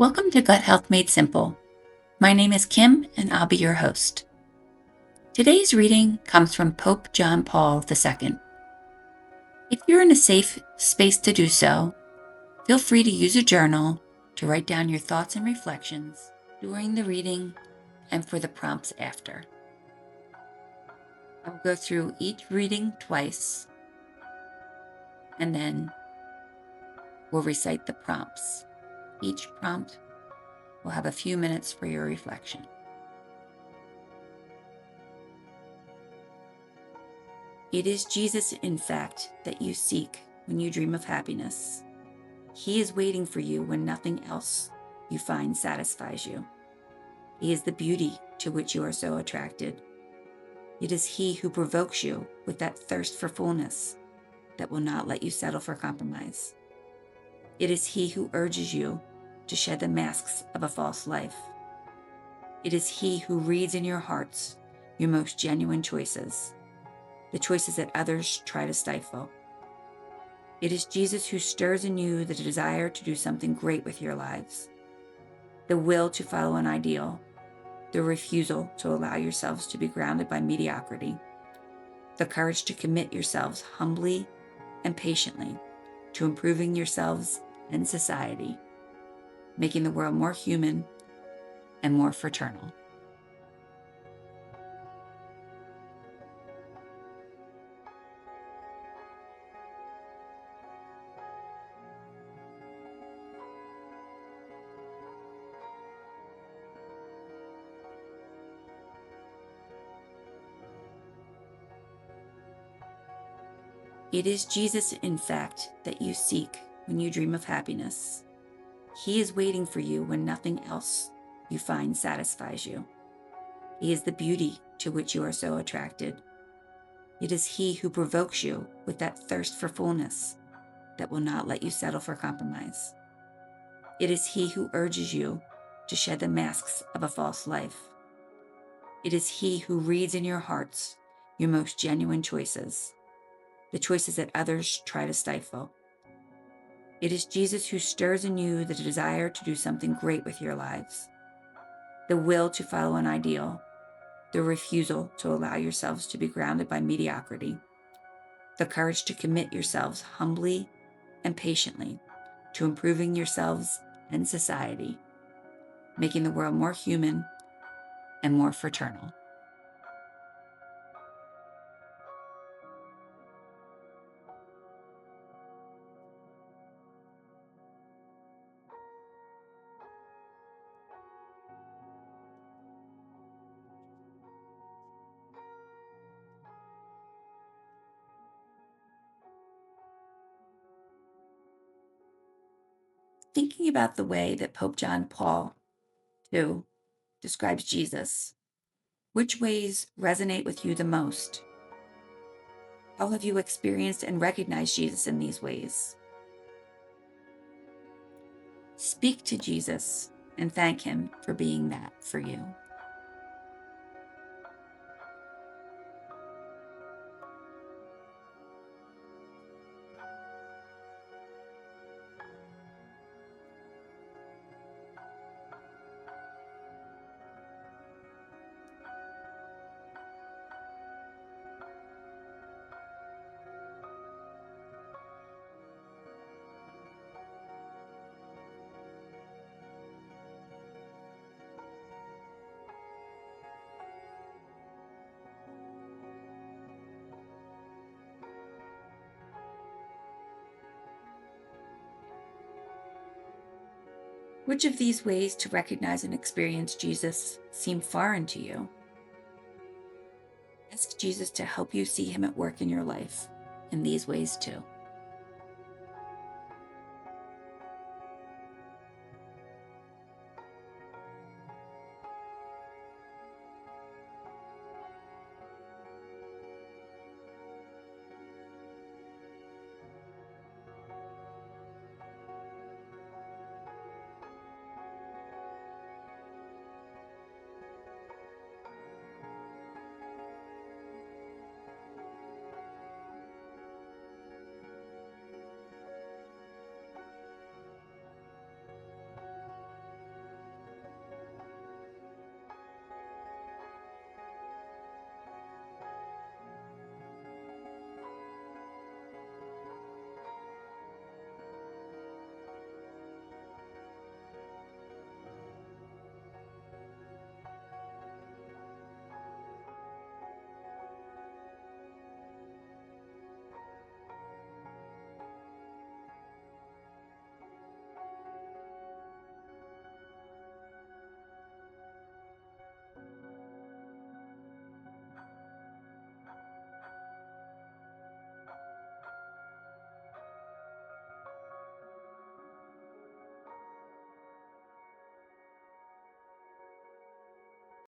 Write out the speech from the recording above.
Welcome to Gut Health Made Simple. My name is Kim, and I'll be your host. Today's reading comes from Pope John Paul II. If you're in a safe space to do so, feel free to use a journal to write down your thoughts and reflections during the reading and for the prompts after. I'll go through each reading twice, and then we'll recite the prompts. Each prompt will have a few minutes for your reflection. It is Jesus, in fact, that you seek when you dream of happiness. He is waiting for you when nothing else you find satisfies you. He is the beauty to which you are so attracted. It is He who provokes you with that thirst for fullness that will not let you settle for compromise. It is He who urges you to shed the masks of a false life. It is He who reads in your hearts your most genuine choices, the choices that others try to stifle. It is Jesus who stirs in you the desire to do something great with your lives, the will to follow an ideal, the refusal to allow yourselves to be grounded by mediocrity, the courage to commit yourselves humbly and patiently to improving yourselves and society, making the world more human and more fraternal. It is Jesus, in fact, that you seek when you dream of happiness. He is waiting for you when nothing else you find satisfies you. He is the beauty to which you are so attracted. It is He who provokes you with that thirst for fullness that will not let you settle for compromise. It is He who urges you to shed the masks of a false life. It is He who reads in your hearts your most genuine choices, the choices that others try to stifle. It is Jesus who stirs in you the desire to do something great with your lives, the will to follow an ideal, the refusal to allow yourselves to be grounded by mediocrity, the courage to commit yourselves humbly and patiently to improving yourselves and society, making the world more human and more fraternal. Thinking about the way that Pope John Paul II describes Jesus, which ways resonate with you the most? How have you experienced and recognized Jesus in these ways? Speak to Jesus and thank Him for being that for you. Which of these ways to recognize and experience Jesus seem foreign to you? Ask Jesus to help you see Him at work in your life in these ways too.